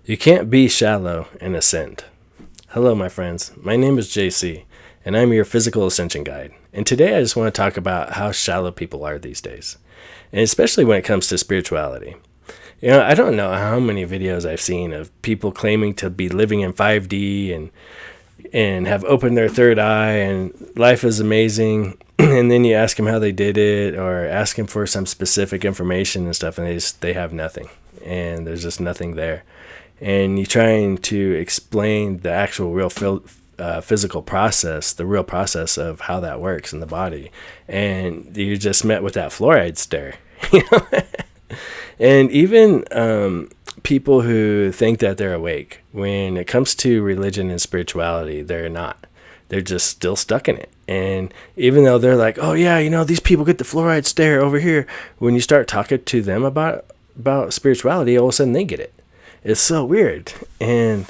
You can't be shallow and ascend. Hello, my friends. My name is JC, and I'm your physical ascension guide. And today I just want to talk about how shallow people are these days, and especially when it comes to spirituality. I don't know how many videos I've seen of people claiming to be living in 5D and have opened their third eye and life is amazing. And then you ask them how they did it or ask them for some specific information and stuff, and they have nothing, and there's just nothing there. And you're trying to explain the actual real physical process, the real process of how that works in the body, and you're just met with that fluoride stare. And even people who think that they're awake, when it comes to religion and spirituality, they're not. They're just still stuck in it. And even though they're like, oh yeah, these people get the fluoride stare over here, when you start talking to them about spirituality, all of a sudden they get it. It's so weird. And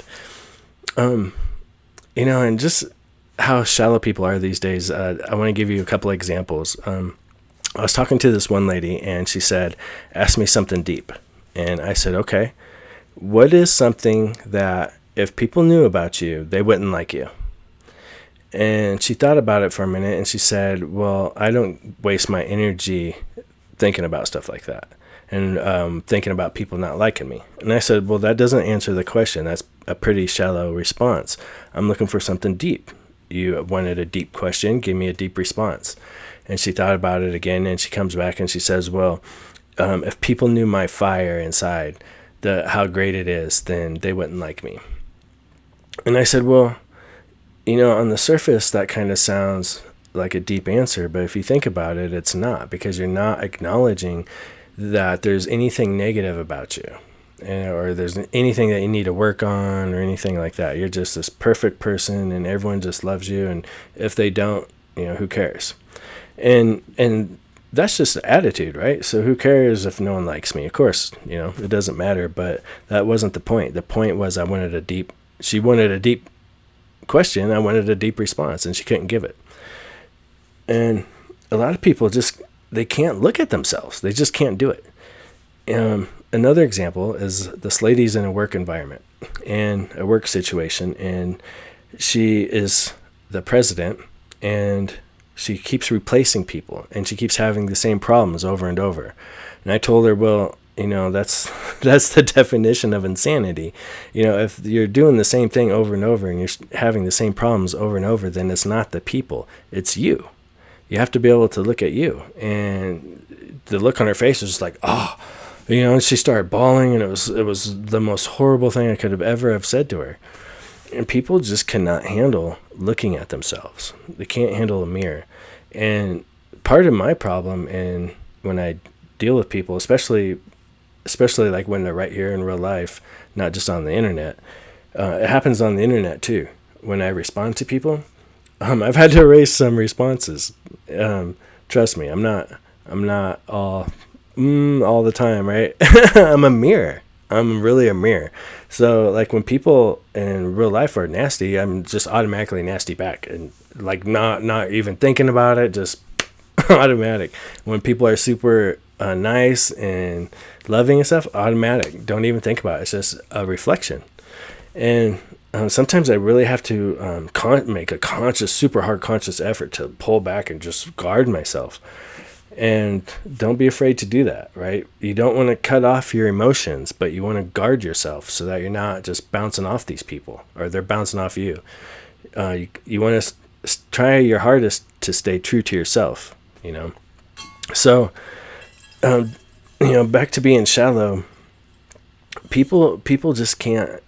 and just how shallow people are these days. I want to give you a couple of examples. I was talking to this one lady, and she said, ask me something deep. And I said, okay, what is something that if people knew about you, they wouldn't like you? And she thought about it for a minute, and she said, well, I don't waste my energy thinking about stuff like that and thinking about people not liking me. And I said, well, that doesn't answer the question. That's a pretty shallow response. I'm looking for something deep. You wanted a deep question, give me a deep response. And she thought about it again, and she comes back and she says, well, if people knew my fire inside, how great it is, then they wouldn't like me. And I said, well, on the surface, that kind of sounds like a deep answer, but if you think about it, it's not, because you're not acknowledging that there's anything negative about you, or there's anything that you need to work on or anything like that. You're just this perfect person, and everyone just loves you, and if they don't, who cares? And that's just the attitude, right? So who cares if no one likes me? Of course, it doesn't matter, but that wasn't the point. The point was she wanted a deep question. I wanted a deep response, and she couldn't give it. And a lot of people they can't look at themselves. They just can't do it. Another example is this lady's in a work environment and a work situation, and she is the president, and she keeps replacing people, and she keeps having the same problems over and over. And I told her, well, that's the definition of insanity. If you're doing the same thing over and over and you're having the same problems over and over, then it's not the people, it's you. You have to be able to look at you. And the look on her face was just like, oh, and she started bawling, and it was the most horrible thing I could have ever have said to her. And people just cannot handle looking at themselves. They can't handle a mirror. And part of my problem, and when I deal with people, especially like when they're right here in real life, not just on the internet, it happens on the internet too. When I respond to people, I've had to erase some responses. Trust me, I'm not all the time, right? I'm a mirror. I'm really a mirror. So like when people in real life are nasty, I'm just automatically nasty back, and like not even thinking about it, just automatic. When people are super nice and loving and stuff, automatic. Don't even think about it. It's just a reflection. And sometimes I really have to make a super hard conscious effort to pull back and just guard myself. And don't be afraid to do that, right? You don't want to cut off your emotions, but you want to guard yourself so that you're not just bouncing off these people, or they're bouncing off you. You want to try your hardest to stay true to yourself, So, back to being shallow, people just can't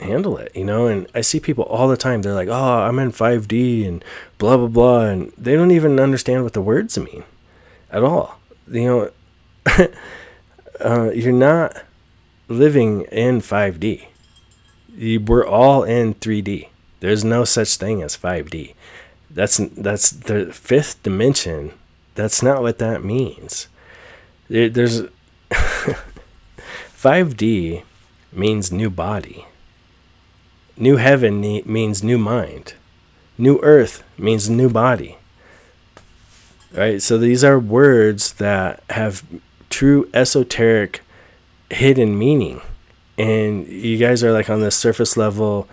handle it, And I see people all the time. They're like, oh, I'm in 5D and blah, blah, blah. And they don't even understand what the words mean at all. You're not living in 5D. We're all in 3D. There's no such thing as 5D. That's the fifth dimension. That's not what that means. There's 5D means new body. New heaven means new mind. New earth means new body. Right? So these are words that have true esoteric hidden meaning And you guys are like on this surface level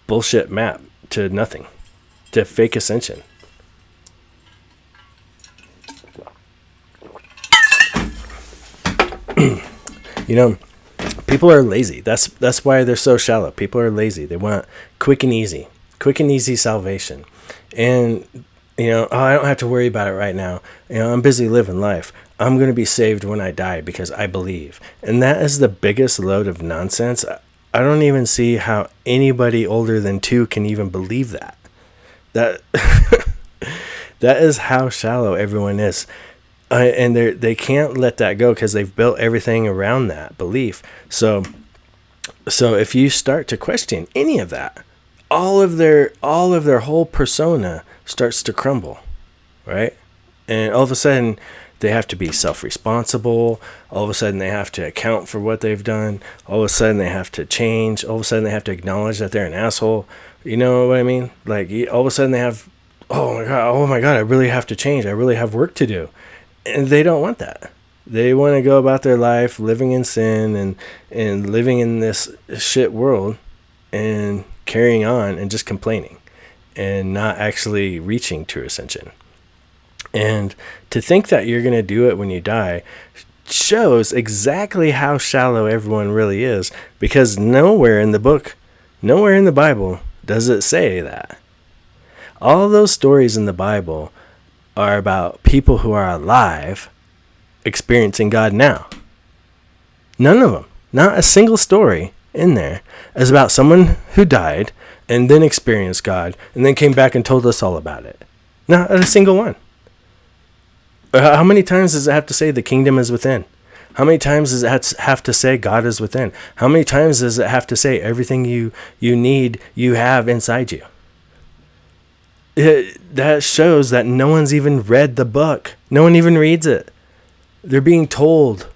bullshit map to nothing, to fake ascension. You know, people are lazy. That's why they're so shallow. People are lazy. They want quick and easy salvation. And oh, I don't have to worry about it right now. I'm busy living life. I'm going to be saved when I die because I believe. And that is the biggest load of nonsense. I don't even see how anybody older than 2 can even believe that. That that is how shallow everyone is. And they can't let that go because they've built everything around that belief. So if you start to question any of that, all of their whole persona starts to crumble, right? And all of a sudden they have to be self-responsible. All of a sudden they have to account for what they've done. All of a sudden they have to change. All of a sudden they have to acknowledge that they're an asshole. You know what I mean? Like, all of a sudden they have, oh my god, I really have to change. I really have work to do. And they don't want that. They want to go about their life living in sin and living in this shit world and carrying on and just complaining and not actually reaching true ascension. And to think that you're going to do it when you die shows exactly how shallow everyone really is, because nowhere in the Bible does it say that. All those stories in the Bible are about people who are alive experiencing God now. None of them, not a single story in there, is about someone who died and then experienced God and then came back and told us all about it. Not a single one. How many times does it have to say the kingdom is within? How many times does it have to say God is within? How many times does it have to say everything you need, you have inside you? That shows that no one's even read the book. No one even reads it. They're being told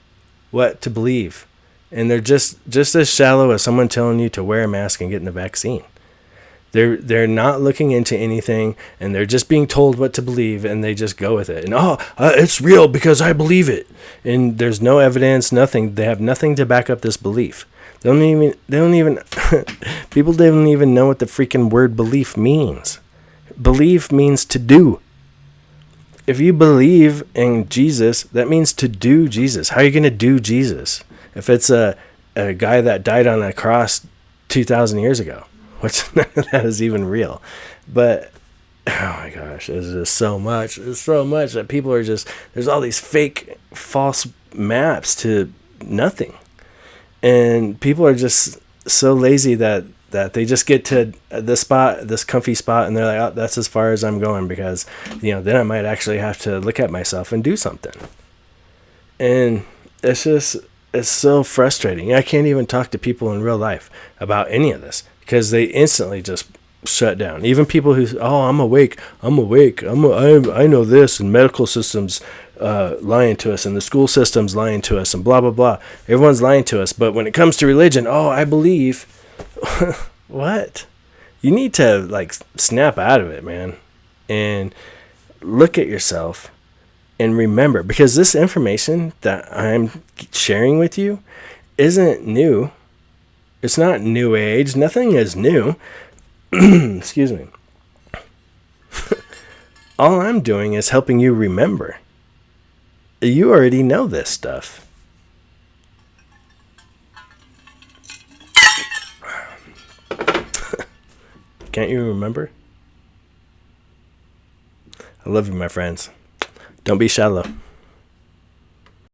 what to believe. And they're just as shallow as someone telling you to wear a mask and getting the vaccine. They're not looking into anything, and they're just being told what to believe, and they just go with it. And it's real because I believe it. And there's no evidence, nothing. They have nothing to back up this belief. They don't even people don't even know what the freaking word belief means. Belief means to do. If you believe in Jesus, that means to do Jesus. How are you going to do Jesus if it's a guy that died on a cross 2,000 years ago? Which none of that is even real. But, oh my gosh, there's just so much. There's so much that people are just, there's all these fake, false maps to nothing. And people are just so lazy that they just get to this comfy spot, and they're like, oh, that's as far as I'm going, because, then I might actually have to look at myself and do something. And it's so frustrating. I can't even talk to people in real life about any of this, because they instantly just shut down. Even people who, I'm awake, I know this, and medical systems lying to us, and the school system's lying to us, and blah, blah, blah. Everyone's lying to us. But when it comes to religion, I believe. What? You need to snap out of it, man, and look at yourself and remember, because this information that I'm sharing with you isn't new. It's not new age. Nothing is new. Excuse me. All I'm doing is helping you remember. You already know this stuff. Can't you remember? I love you, my friends. Don't be shallow.